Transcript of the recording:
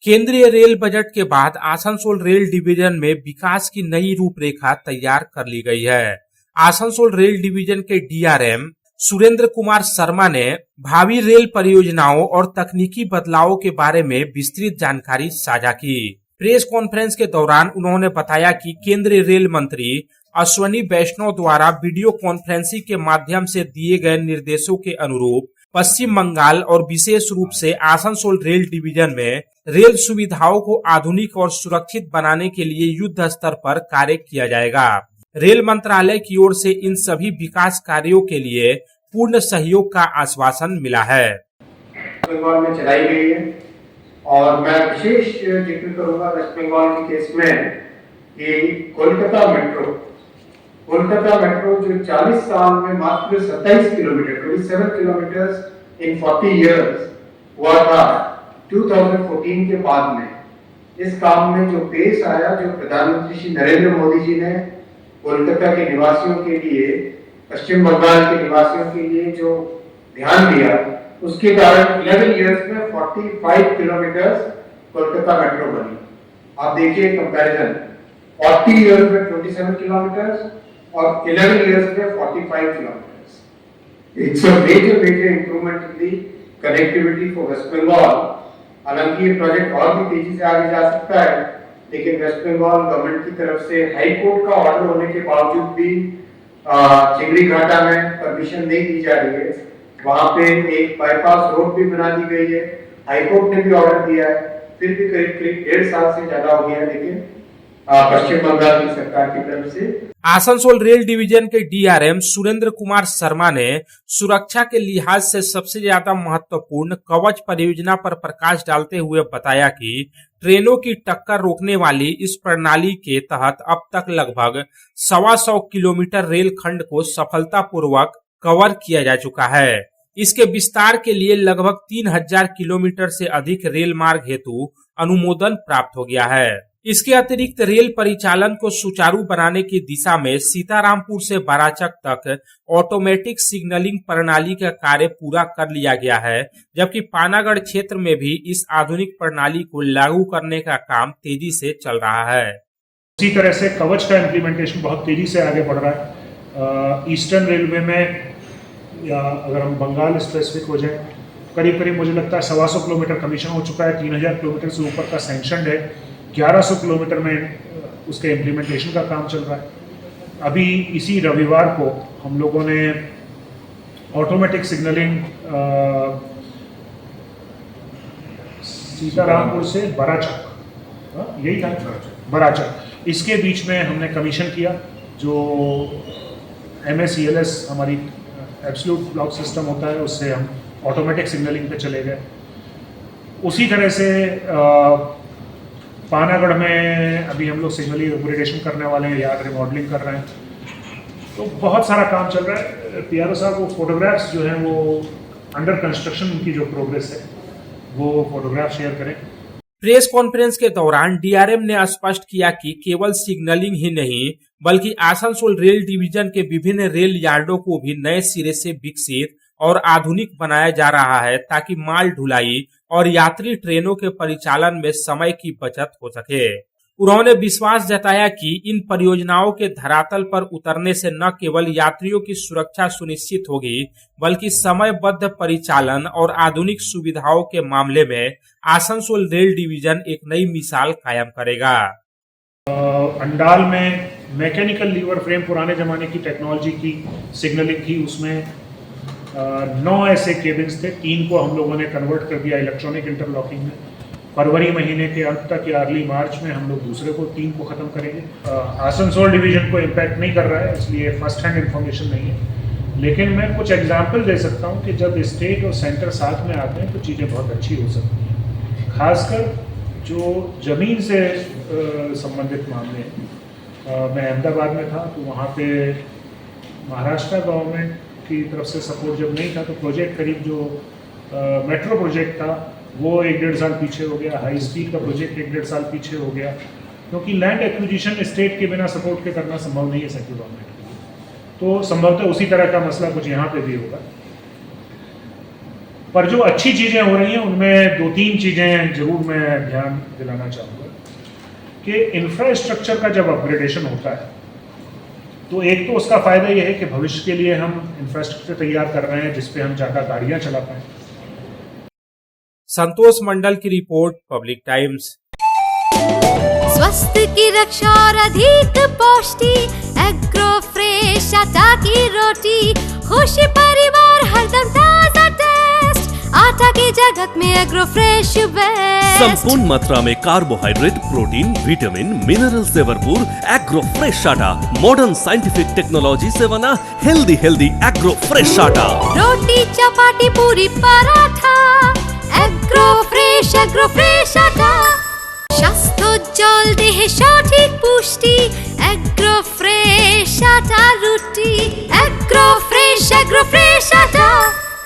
केंद्रीय rail budget के बाद आसनसोल रेल डिवीजन में विकास की नई रूपरेखा तैयार कर ली गई है। आसनसोल रेल डिवीजन के डीआरएम सुरेंद्र कुमार शर्मा ने भावी रेल परियोजनाओं और तकनीकी बदलावों के बारे में विस्तृत जानकारी साझा की। प्रेस कॉन्फ्रेंस के दौरान उन्होंने बताया कि केंद्रीय रेल मंत्री अश्विनी वैष्णव द्वारा वीडियो कॉन्फ्रेंसिंग के माध्यम से दिए गए निर्देशों के अनुरूप पश्चिम बंगाल और विशेष रूप से आसनसोल रेल डिवीजन में रेल सुविधाओं को आधुनिक और सुरक्षित बनाने के लिए युद्ध स्तर पर कार्य किया जाएगा। रेल मंत्रालय की ओर से इन सभी विकास कार्यों के लिए पूर्ण सहयोग का आश्वासन मिला है। बंगाल में चलाई गई है और मैं विशेष जिक्र करूंगा वेस्ट बंगाल के केस में कि कोलकाता मेट्रो जो 40 साल में मात्र 27 किलोमीटर 27 किलोमीटर इन 40 इयर्स हुआ था 2014 के बाद में। इस काम में जो पेश आया, जो प्रधानमंत्री श्री नरेंद्र मोदी जी ने कोलकाता के निवासियों के लिए, पश्चिम बंगाल के निवासियों के लिए जो ध्यान दिया, उसके कारण 11 इयर्स में 45 किलोमीटर कोलकाता मेट्रो बनी। आप देखिए कंपैरिजन, 40 इयर्स में 27 किलोमीटर और 11 इयर्स में 45 किलोमीटर। It's a major improvement in the connectivity for West Bengal. हालांकि ये प्रोजेक्ट और भी तेजी से आगे जा सकता है, लेकिन वेस्ट बंगाल गवर्नमेंट की तरफ से हाई कोर्ट का ऑर्डर होने के बावजूद भी चिंगड़ी घाटा में परमिशन नहीं दी जा रही है। वहां पे एक बाईपास रोड भी बना दी गई है, हाई कोर्ट ने भी ऑर्डर दिया है, फिर भी करीब 1.5 साल से ज्यादा हो गया है, लेकिन पश्चिम बंगाल की सरकार की तरफ से। आसनसोल रेल डिवीजन के डीआरएम सुरेंद्र कुमार शर्मा ने सुरक्षा के लिहाज से सबसे ज्यादा महत्वपूर्ण कवच परियोजना पर प्रकाश डालते हुए बताया कि ट्रेनों की टक्कर रोकने वाली इस प्रणाली के तहत अब तक लगभग 125 किलोमीटर रेल खंड को सफलतापूर्वक कवर किया जा चुका है। इसके विस्तार के लिए लगभग 3000 किलोमीटर से अधिक रेल मार्ग हेतु अनुमोदन प्राप्त हो गया है। इसके अतिरिक्त रेल परिचालन को सुचारू बनाने की दिशा में सीतारामपुर से बाराचक तक ऑटोमेटिक सिग्नलिंग प्रणाली का कार्य पूरा कर लिया गया है, जबकि पानागढ़ क्षेत्र में भी इस आधुनिक प्रणाली को लागू करने का काम तेजी से चल रहा है। इसी तरह से कवच का इम्प्लीमेंटेशन बहुत तेजी से आगे बढ़ रहा है। ईस्टर्न रेलवे में, या अगर हम बंगाल स्पेसिफिक हो जाए, करीब करीब मुझे लगता है 125 किलोमीटर कमीशन हो चुका है, 3000 किलोमीटर से ऊपर का सैंक्शन है, 1100 किलोमीटर में उसके इम्प्लीमेंटेशन का काम चल रहा है। अभी इसी रविवार को हम लोगों ने ऑटोमेटिक सिग्नलिंग सीतारामपुर से बाराचक, यही था बाराचक, इसके बीच में हमने कमीशन किया। जो MSELS हमारी एब्सोल्यूट ब्लॉक सिस्टम होता है, उससे हम ऑटोमेटिक सिग्नलिंग पे चले गए। उसी तरह से पानागढ़ में अभी हम लोग सिग्नलिंग अपग्रेडेशन करने वाले हैं, यार्ड रिमॉडलिंग कर रहे हैं, तो बहुत सारा काम चल रहा है। PRO साहब, वो फोटोग्राफ्स जो हैं वो अंडर कंस्ट्रक्शन, उनकी जो प्रोग्रेस है वो फोटोग्राफ शेयर करें। प्रेस कॉन्फ्रेंस के दौरान डीआरएम ने स्पष्ट किया कि केवल सिग्नलिंग ही नहीं, बल्कि आसनसोल रेल डिवीजन के विभिन्न रेल यार्डों को भी नए सिरे से विकसित और आधुनिक बनाया जा रहा है, ताकि माल ढुलाई और यात्री ट्रेनों के परिचालन में समय की बचत हो सके। उन्होंने विश्वास जताया कि इन परियोजनाओं के धरातल पर उतरने से न केवल यात्रियों की सुरक्षा सुनिश्चित होगी, बल्कि समयबद्ध परिचालन और आधुनिक सुविधाओं के मामले में आसनसोल रेल डिवीजन एक नई मिसाल कायम करेगा। अंडाल में मैकेनिकल लीवर फ्रेम, पुराने जमाने की टेक्नोलॉजी की सिग्नलिंग थी, उसमें 9 ऐसे केबिन्स थे, 3 को हम लोगों ने कन्वर्ट कर दिया इलेक्ट्रॉनिक इंटरलॉकिंग में। फरवरी महीने के अंत तक या अर्ली मार्च में हम लोग दूसरे को 3 को ख़त्म करेंगे। आसनसोल डिवीजन को इम्पैक्ट नहीं कर रहा है, इसलिए फर्स्ट हैंड इन्फॉर्मेशन नहीं है, लेकिन मैं कुछ एग्जाम्पल दे सकता हूँ कि जब स्टेट और सेंटर साथ में आते हैं तो चीज़ें बहुत अच्छी हो सकती हैं। खासकर जो ज़मीन से संबंधित मामले हैं। मैं अहमदाबाद में था तो वहाँ पे महाराष्ट्र गवर्नमेंट की तरफ से सपोर्ट जब नहीं था, तो प्रोजेक्ट करीब जो मेट्रो प्रोजेक्ट था वो 1-1.5 साल पीछे हो गया, हाई स्पीड का प्रोजेक्ट 1-1.5 साल पीछे हो गया, क्योंकि लैंड एक्विजिशन स्टेट के बिना सपोर्ट के करना संभव नहीं है सेंट्रल गवर्नमेंट। तो संभवतः उसी तरह का मसला कुछ यहाँ पे भी होगा। पर जो अच्छी चीज़ें हो रही हैं उनमें 2-3 चीज़ें जरूर मैं ध्यान दिलाना चाहूँगा कि इंफ्रास्ट्रक्चर का जब अपग्रेडेशन होता है तो एक तो उसका फ़ायदा ये है कि भविष्य के लिए हम इंफ्रास्ट्रक्चर तैयार कर रहे हैं जिसपे हम ज़्यादा गाड़ियाँ चला पाएँ। संतोष मंडल की रिपोर्ट, पब्लिक टाइम्स। स्वास्थ्य की रक्षा और अधिक पौष्टि, एग्रो फ्रेश आटा की रोटी, खुशी परिवार हरदम ताजा टेस्ट, आटा की जगत में एग्रो फ्रेश बेस्ट। संपूर्ण मात्रा में कार्बोहाइड्रेट, प्रोटीन, विटामिन, मिनरल से भरपूर एग्रो फ्रेश आटा, मॉडर्न साइंटिफिक टेक्नोलॉजी से बना हेल्दी एग्रो फ्रेश आटा। रोटी चपाटी पूरी पराठा, एग्रो फ्रेश आटा। স্বাস্থ্যোজ্জ্বল দেহে সঠিক পুষ্টি, এগ্রো ফ্রেশ আটা রুটি, এগ্রো ফ্রেশ আটা।